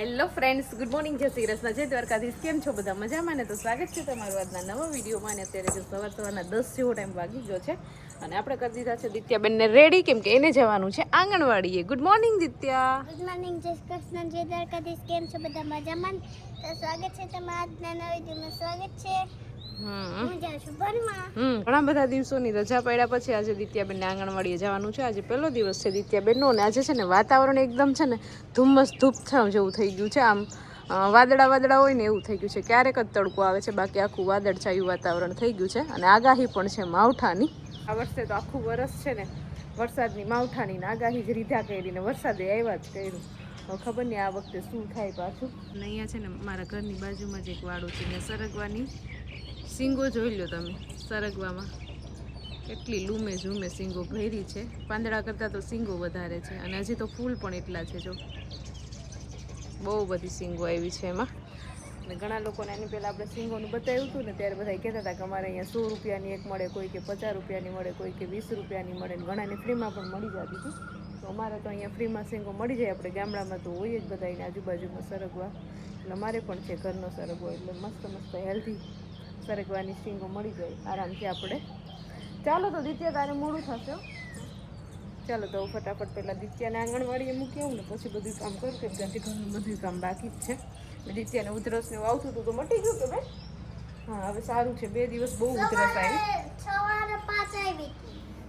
Hello friends, good morning, જય શ્રી કૃષ્ણ, જય દ્વારકાધીશ. કેમ છો બધા? મજામાં ને? તો સ્વાગત છે તમારું આજના નવા વિડીયોમાં. અને અત્યારે જો સવારના 10 જેવો ટાઈમ વાગી ગયો છે અને આપણે કરી દીધા છે દિત્યાબેનને રેડી, કેમ કે એને જવાનું છે આંગણવાડીએ. Good morning Ditya. Good morning, જય શ્રી કૃષ્ણ, જય દ્વારકાધીશ. કેમ છો બધા? મજામાં? તો સ્વાગત છે તમારા આજના નવા વિડીયોમાં. સ્વાગત છે. હું જાઉં છું ભણવા. ઘણા બધા દિવસોની રજા પડ્યા પછી આજે દિત્યાબેનને આંગણવાડીએ જવાનું છે. આજે પહેલો દિવસ છે દિત્યાબેનનો અને આજે છે ને વાતાવરણ એકદમ છે ને ધુમ્મસ ધૂપ જેવું થઈ ગયું છે. આમ વાદળા હોય ને એવું થઈ ગયું છે. ક્યારેક જ તડકો આવે છે, બાકી આખું વાદળછાયું વાતાવરણ થઈ ગયું છે. અને આગાહી પણ છે માવઠાની. આ વર્ષે તો આખું વરસ છે ને વરસાદની માવઠાની આગાહી જ રીધા કરીને વરસાદે આવ્યા જ કર્યું. ખબર નહીં આ વખતે શું થાય પાછું. અને અહીંયા છે ને મારા ઘરની બાજુમાં જ એક વાડો છે ને સરગવાની સિંગો જોઈ લો તમે. સરગવામાં કેટલી લૂમે ઝૂમે સિંગો ભરી છે. પાંદડા કરતાં તો સિંગો વધારે છે અને હજી તો ફૂલ પણ એટલા છે. જો બહુ બધી સિંગો આવી છે એમાં. અને ઘણા લોકોને એની પહેલાં આપણે સિંગોનું બતાવ્યું હતું ને ત્યારે બધા કહેતા હતા કે અમારે અહીંયા 100 રૂપિયાની એક મળે, કોઈ કે 50 રૂપિયાની મળે, કોઈ કે 20 રૂપિયાની મળે, ને ઘણાને ફ્રીમાં પણ મળી જતી હતી. તો અમારે તો અહીંયા ફ્રીમાં સિંગો મળી જાય. આપણે ગામડામાં તો હોય જ બધાને આજુબાજુમાં સરગવા, એટલે અમારે પણ છે ઘરનો સરગવો, એટલે મસ્ત મસ્ત હેલ્ધી સરગવાની સિંગો મળી જાય આરામથી આપણે. ચાલો તો દિત્યા, તારે મોડું થશે. ચાલો તો ફટાફટ પહેલાં દિત્યાને આંગણવાડીએ મૂકી આવું ને પછી બધું કામ કરું, કેમ કે હજી ઘરનું બધું કામ બાકી જ છે. દિત્યાને ઉધરસને એવું આવતું હતું તો મટી ગયું કે ભાઈ? હા, હવે સારું છે. 2 દિવસ બહુ ઉધરસ આવી. સવારે 5 આવી.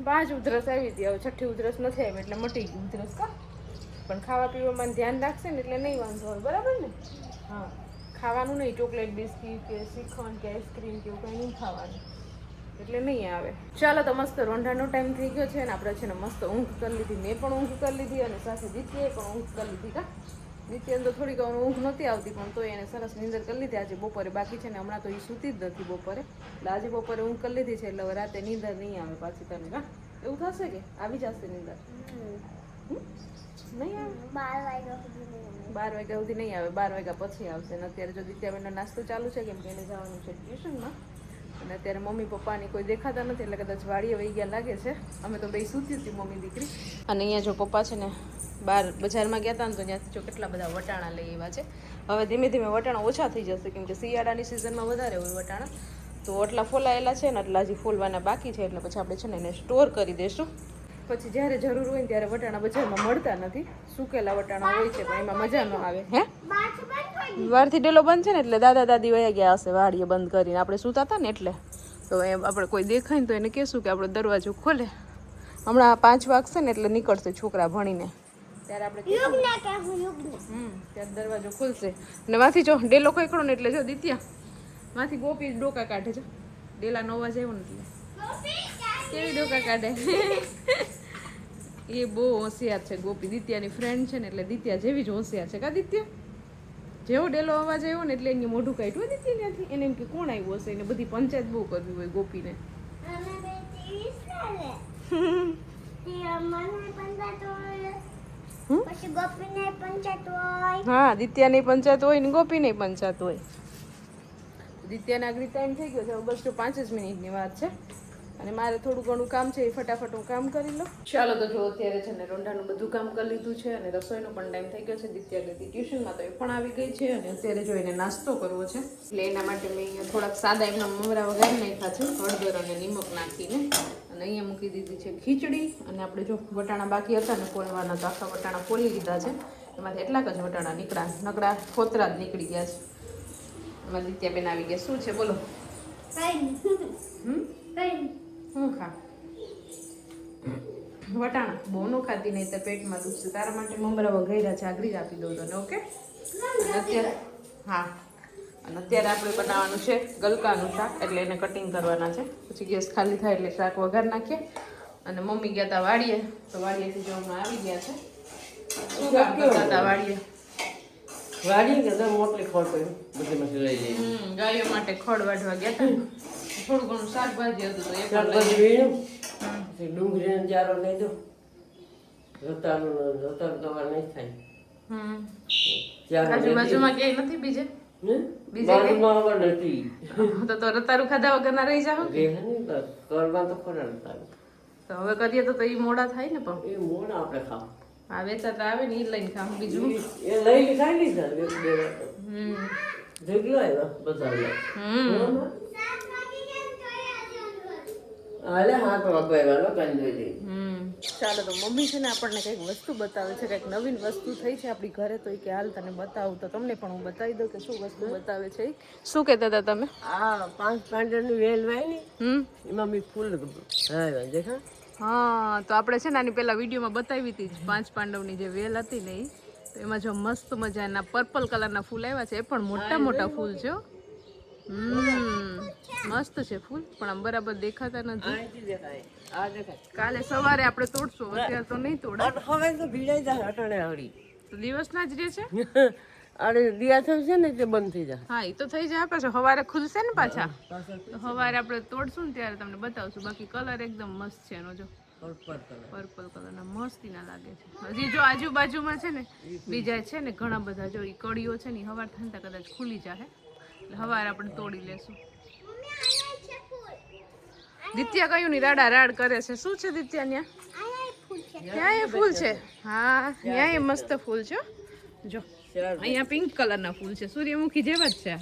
5 ઉધરસ આવી હતી. હવે 6ઠ્ઠી ઉધરસ નથી આવી એટલે મટી ગયું ઉધરસ. કા પણ ખાવા પીવામાં ધ્યાન રાખશે ને એટલે નહીં વાંધો હોય, બરાબર ને? હા, ખાવાનું નહીં, ચોકલેટ, બિસ્કીટ કે શ્રીખંડ કે આઈસ્ક્રીમ કે એવું કંઈ નહીં ખાવાનું, એટલે નહીં આવે. ચાલો તો મસ્ત રોંઢાનો ટાઈમ થઈ ગયો છે અને આપણે છે ને મસ્ત ઊંઘ કરી લીધી. મેં પણ ઊંઘ કરી લીધી અને સાથે દિત્યાએ પણ ઊંઘ કરી લીધી. કા દિત્યાને તો થોડીક ઊંઘ નહોતી આવતી પણ તો એને સરસ નીંદર કરી લીધી આજે બપોરે. બાકી છે ને હમણાં તો એ સૂતી જ નથી બપોરે, એટલે આજે બપોરે ઊંઘ કરી લીધી છે એટલે હવે રાતે નીંદર નહીં આવે પાછી તને. કા એવું થશે કે આવી જશે નીંદર? નહીં આવે. 12 વાગ્યા સુધી નહીં આવે. 12 વાગ્યા પછી આવશે. અને અત્યારે જો દિત્યાબેનનો નાસ્તો ચાલુ છે, કેમ કે એને જવાનું છે ટ્યુશનમાં. અને અત્યારે મમ્મી પપ્પાની કોઈ દેખાતા નથી એટલે કદાચ વાડીએ વહી ગયા લાગે છે. અમે તો બે સૂતી હતી મમ્મી દીકરી. અને અહીંયા જો પપ્પા છે ને બહાર બજારમાં ગયા હતા ને તો ત્યાંથી જો કેટલા બધા વટાણા લઈ આવ્યા છે. હવે ધીમે ધીમે વટાણા ઓછા થઈ જશે, કેમ કે શિયાળાની સિઝનમાં વધારે હોય વટાણા. તો એટલા ફોલાયેલા છે ને એટલા હજી ફોલવાના બાકી છે, એટલે પછી આપણે છે ને એને સ્ટોર કરી દઈશું. પછી જ્યારે જરૂર હોય ને ત્યારે વટાણા બજારમાં મળતા નથી. સુકેલા વટાણા હોય છે પણ એમાં મજા ન આવે. હે, વારથી ડેલો બંધ છે ને એટલે દાદા દાદી વયા ગયા હશે વાડીએ બંધ કરીને. આપણે સૂતા હતા ને એટલે. તો એમ આપણે કોઈ દેખાય ને તો એને કહેશું કે આપણો દરવાજો ખોલે. હમણાં 5 વાગશે ને એટલે નીકળશે છોકરા ભણીને, ત્યારે આપણે ત્યારે દરવાજો ખુલશે. અને માંથી જો ડેલો ખોઈકડો ને એટલે જો દિત્યા માંથી ગોપી ડોકા કાઢે છે. ડેલાનો અવાજ આવ્યો ને એટલે કેવી ડોકા કાઢે. એ બહુ હોશિયાર છે ગોપી, દિત્યાની ફ્રેન્ડ છે ને એટલે દિત્યા જેવી જ હોશિયાર છે. કા દિત્યા? જેવો ડેલો અવાજ આવ્યો ને એટલે એની મોઢું કાઢ્યું દિત્યા ત્યાંથી. એને એમ કે કોણ આવ્યું હશે, એને બધી પંચાયત બહુ કરવી હોય ગોપીને. હા, દિત્યાની પંચાયત હોય ને ગોપીની પંચાયત હોય. દિત્યાને આગળ ટાઈમ થઈ ગયો છે. બસ જો 5 જ મિનિટની વાત છે અને મારે થોડું ઘણું કામ છે, એ ફટાફટ હું કામ કરી લઉં. ચાલો તો જો અત્યારે છે ને રોંઢાનું બધું કામ કરી લીધું છે અને રસોઈનો પણ ટાઈમ થઈ ગયો છે. દિત્યા ગઈ ટ્યુશનમાં તો એ પણ આવી ગઈ છે અને અત્યારે જો એને નાસ્તો કરવો છે એટલે એના માટે મેં અહીંયા થોડાક સાદા એમના મમરા વઘારી નાખ્યા છે હળદર અને નિમક નાખીને. અને અહીંયા મૂકી દીધી છે ખીચડી. અને આપણે જો વટાણા બાકી હતા ને ફોલવાના તો આખા વટાણા ફોલી લીધા છે. એમાંથી એટલાક જ વટાણા નીકળ્યા, નકરા ફોતરા જ નીકળી ગયા છે. એમાં દિત્યાબેન આવી ગયા. શું છે બોલો? હું ખા વટાણા બહુ ન ખાતી, નહીં તો પેટમાં દુખશે. તારા માટે મમરા વઘાર્યા છે, આગળ જ આપી દઉં તને. ઓકે? અત્યારે હા, અને અત્યારે આપણે બનાવવાનું છે ગલકાનું શાક, એટલે એને કટિંગ કરવાના છે. પછી ગેસ ખાલી થાય એટલે શાક વઘાર નાખીએ. અને મમ્મી ગયા હતા વાડીએ, તો વાડીએથી જો હમણાં આવી ગયા છે. શું કામ કરતા હતા વાડીએ? મોટલી ખોટ ગાયો માટે ખડ વાઢવા ગયા હતા. થોડું ઘણું શાકભાજી હતું તો એ શાકભાજી વીણ્યું, ડુંગળીનો જારો લઈ દો. રતાળું દવા નહીં થાય. આજુબાજુમાં ક્યાંય નથી બીજે? તો રતારું ખાધા વગર ના રહી જાવ. કરવા તો ખરા રતાળું તો હવે કરીએ તો એ મોડા થાય ને. પણ એ મોડા આપણે ખાવ. આ વેચાતા આવે ને એ લઈને ખામ બીજું એ લઈને ખાઈ લીધા બે વાર તો. હમ ઢગલો આવ્યો બધા હાલે હાથ વાગવાયવાનો કંઈ દઈ ચાલો તો મમ્મી છે ને આપણને કંઈક વસ્તુ બતાવે છે, કંઈક નવીન વસ્તુ થઈ છે આપણી ઘરે, તો કે હાલ તને બતાવું, તો તમને પણ હું બતાવી દઉં કે શું વસ્તુ બતાવે છે ઈ. શું કહેતા હતા તમે? આ 5 પાંડરની વેલ વાય ને એમાં મેં ફૂલ હા દેખા. હા તો આપણે છે ને આની પહેલા વિડીયોમાં બતાવી હતી 5 પાંડવની જે વેલ હતી ને ઈ, તો એમાં જો મસ્ત મજાના પર્પલ કલરના ફૂલ આવ્યા છે, એ પણ મોટા મોટા ફૂલ છે. મસ્ત છે ફૂલ, પણ આમ બરાબર દેખાતા નથી. અહીંથી દેખાય આ દેખાય. કાલે સવારે આપણે તોડશું, અત્યારે તો નહીં તોડા. હવે તો ભીડાઈ જાય અટાણે આવડી. તો દિવસના જ રહે છે. અરે દિયા થશે ને તે બંધ થઈ જાય. હા એ તો થઈ જાય, પાછો સવારે ખુલશે ને પાછા, તો સવારે આપણે તોડશું ને ત્યારે તમને બતાવશું. બાકી કલર એકદમ મસ્ત છે એનો, જો પર્પલ કલરના મસ્તીના લાગે છે. હજી જો આજુબાજુમાં છે ને બીજા છે ને ઘણા બધા, જો ઈ કડીઓ છે ને હવાર થાય ને કદાચ ખુલી જાય, એટલે સવારે આપણે તોડી લેશું. દિત્યા કયું ની રાડા રાડ કરે છે? શું છે દિત્યા ન્યા? ત્યાં એ ફૂલ છે. હા ત્યાં એ મસ્ત ફૂલ છે. જો અહીંયા પિંક કલરના ફૂલ છે, સૂર્યમુખી જેવા જ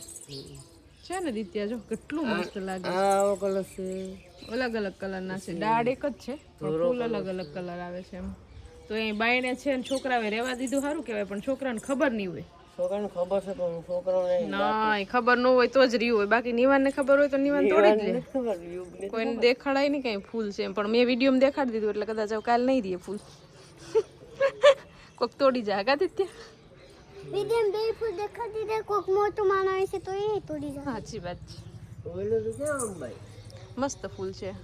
છે ને દિત્યા? જો કેટલું મસ્ત લાગે. આવો કલર છે, અલગ અલગ કલરના છે, ડાળ એક જ છે, ફૂલ અલગ અલગ કલર આવે છે એમ. તો અહીં બાયણે છે ને છોકરાએ રહેવા દીધું, સારું કહેવાય, પણ છોકરાને ખબર નહીં હોય. છોકરાને ખબર છે પણ છોકરાઓને ના ખબર ન હોય તો જ રહ્યું હોય, બાકી નિવાનને ખબર હોય તો નિવાન તોડી જ લે. ખબર યુગને કોઈને દેખાડાય નહીં કઈ ફૂલ છે એમ, પણ મેં વિડીયોમાં દેખાડી દીધું એટલે કદાચ હવે કાલ નહીં રહે ફૂલ. કોક તોડી જાય કા દિત્યા? વિડીયો બે ફૂલ દેખાતી દે, કોક મોટું માણસ છે તો એ તોડી જાય. સાચી વાત છે, ઓલો તો ક્યાં ભાઈ મસ્ત ફૂલ છે.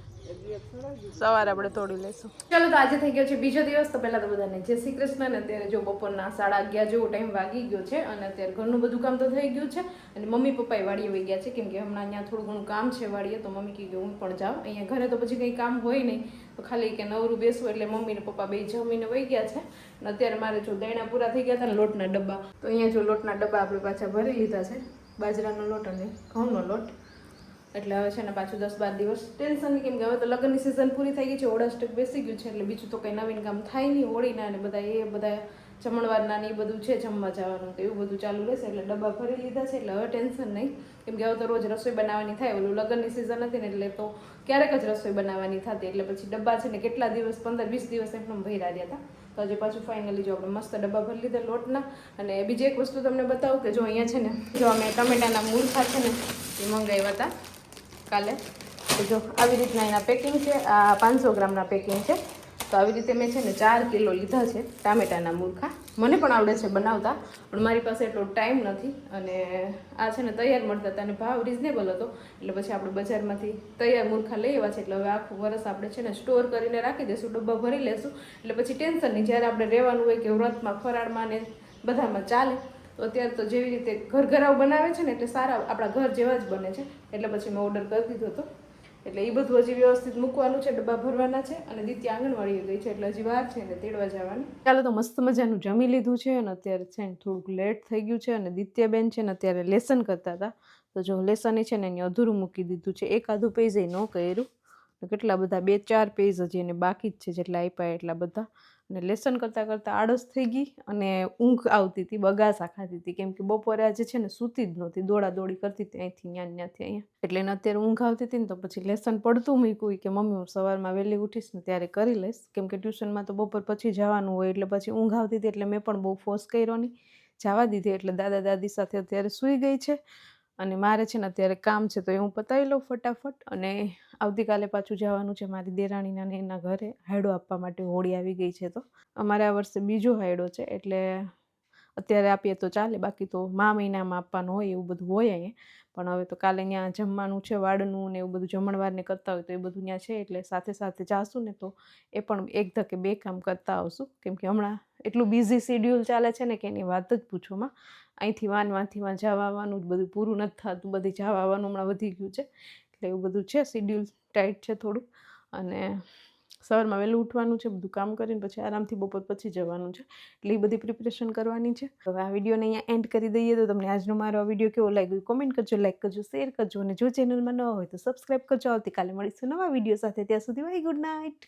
સવારે આપણે તોડી લઈશું. ચલો તો આજે થઈ ગયો છે બીજો દિવસ. તો પહેલા તો બધાને જય શ્રી કૃષ્ણ. ને અત્યારે જો બપોરના 11:30 જેવો ટાઈમ વાગી ગયો છે, અને અત્યારે ઘરનું બધું કામ તો થઈ ગયું છે, અને મમ્મી પપ્પાએ વાડીએ વહી ગયા છે, કેમ કે હમણાં અહીંયા થોડું ઘણું કામ છે વાડીએ, તો મમ્મી કીધું હું પણ જાઉં. અહીંયા ઘરે તો પછી કંઈ કામ હોય નહીં, તો ખાલી કે નવરું બેસવું, એટલે મમ્મી ને પપ્પા બે જમીને વહી ગયા છે. અને અત્યારે મારે જો દૈણા પૂરા થઈ ગયા હતા ને લોટના ડબ્બા, તો અહીંયા જો લોટના ડબ્બા આપણે પાછા ભરી લીધા છે, બાજરાનો લોટ અને ઘઉંનો લોટ. એટલે હવે છે ને પાછું 10-12 દિવસ ટેન્શન નહીં, કેમ કે હવે તો લગ્નની સિઝન પૂરી થઈ ગઈ છે, ઓળાષ્ટક બેસી ગયું છે, એટલે બીજું તો કંઈ નવીન કામ થાય નહીં. હોળીના ને બધા જમણવારના ને એ બધું છે, જમવા જવાનું તો એવું બધું ચાલુ રહેશે. એટલે ડબ્બા ભરી લીધા છે, એટલે હવે ટેન્શન નહીં, કેમ કે હવે તો રોજ રસોઈ બનાવવાની થાય. ઓલું લગ્નની સિઝન હતી ને એટલે તો ક્યારેક જ રસોઈ બનાવવાની થતી, એટલે પછી ડબ્બા છે ને કેટલા દિવસ 15-20 દિવસ એમને ભર્યા રહ્યા હતા. તો હજી પાછું ફાઇનલી જો આપણે મસ્ત ડબ્બા ભરી લીધા લોટના. અને બીજી એક વસ્તુ તમને બતાવું કે જો અહીંયા છે ને, જો અમે ટમેટાના મૂળખા છે ને એ મંગાવ્યા હતા કાલે. તો જો આવી રીતના એના પેકિંગ છે, આ 500 ગ્રામના પેકિંગ છે. તો આવી રીતે મેં છે ને 4 કિલો લીધા છે ટામેટાના મૂળખા. મને પણ આવડે છે બનાવતા, પણ મારી પાસે એટલો ટાઈમ નથી, અને આ છે ને તૈયાર મળતા હતા અને ભાવ રિઝનેબલ હતો, એટલે પછી આપણે બજારમાંથી તૈયાર મૂળખા લઈ આવ્યા છે. એટલે હવે આખું વરસ આપણે છે ને સ્ટોર કરીને રાખી દઈશું, ડબ્બા ભરી લેશું, એટલે પછી ટેન્શન નહીં. જ્યારે આપણે રહેવાનું હોય કે વ્રતમાં ફરાળમાં ને બધામાં ચાલે. તો અત્યારે તો જેવી રીતે ઘરઘરાવ બનાવે છે ને, એટલે સારા આપણા ઘર જેવા જ બને છે, એટલે પછી મેં ઓર્ડર કરી દીધો હતો. એટલે એ બધું હજી વ્યવસ્થિત મૂકવાનું છે, ડબ્બા ભરવાના છે, અને દિત્યા આંગણવાડીએ ગઈ છે, એટલે હજી વાર છે ને તેડવા જવાની. ચાલો તો મસ્ત મજાનું જમી લીધું છે, અને અત્યારે છે ને થોડુંક લેટ થઈ ગયું છે, અને દિત્યાબેન છે ને અત્યારે લેસન કરતા હતા. તો જો લેસન છે ને એને અધૂરું મૂકી દીધું છે, એકાદું પેજ ન કર્યું, કેટલા બધા 2-4 પેજ હજી એને બાકી જ છે, જેટલા આપ્યા એટલા બધા. અને લેસન કરતાં કરતાં આળસ થઈ ગઈ, અને ઊંઘ આવતી હતી, બગાસા ખાતી હતી, કેમ કે બપોરે આજે છે ને સૂતી જ નહોતી, દોડાદોડી કરતી હતી અહીંથી ત્યાંથી અહીંયા. એટલે એને અત્યારે ઊંઘ આવતી હતી ને, તો પછી લેસન પડતું મૂક્યું કે મમ્મી હું સવારમાં વહેલી ઉઠીશ ને ત્યારે કરી લઈશ, કેમ કે ટ્યુશનમાં તો બપોર પછી જવાનું હોય, એટલે પછી ઊંઘ આવતી હતી, એટલે મેં પણ બહુ ફોર્સ કર્યો નહીં, જવા દીધી. એટલે દાદા દાદી સાથે અત્યારે સૂઈ ગઈ છે, અને મારે છે ને અત્યારે કામ છે, તો એ હું પતાવી લઉં ફટાફટ. અને આવતીકાલે પાછું જવાનું છે મારી દેરાણીના ને એના ઘરે હાયડો આપવા માટે. હોળી આવી ગઈ છે, તો અમારે આ વર્ષે બીજો હાયડો છે, એટલે અત્યારે આપીએ તો ચાલે, બાકી તો મહિનામાં આપવાનું હોય એવું બધું હોય અહીંયા. પણ હવે તો કાલે ત્યાં જમવાનું છે, વાડનું ને એવું બધું જમણવારને કરતા હોય તો એ બધું ત્યાં છે, એટલે સાથે સાથે જાશું ને તો એ પણ એક ધકે 2 કામ કરતા આવશું, કેમ કે હમણાં એટલું બિઝી શેડ્યુલ ચાલે છે ને કે એની વાત જ પૂછોમાં. અહીંથી વાનવાથી જવા આવવાનું જ બધું પૂરું નથી થતું, બધી જવા આવવાનું હમણાં વધી ગયું છે, એટલે એવું બધું છે, શેડ્યુલ ટાઈટ છે થોડું. અને સવારમાં વહેલું ઉઠવાનું છે, બધું કામ કરીને પછી આરામથી બપોર પછી જવાનું છે, એટલે એ બધી પ્રિપરેશન કરવાની છે. હવે આ વિડીયોને અહીંયા એન્ડ કરી દઈએ. તો તમને આજનો મારો આ વિડીયો કેવો લાગ્યો કોમેન્ટ કરજો, લાઈક કરજો, શેર કરજો, અને જો ચેનલમાં ન હોય તો સબસ્ક્રાઈબ કરજો. આવતીકાલે મળીશું નવા વિડીયો સાથે, ત્યાં સુધી બાય, ગુડ નાઇટ.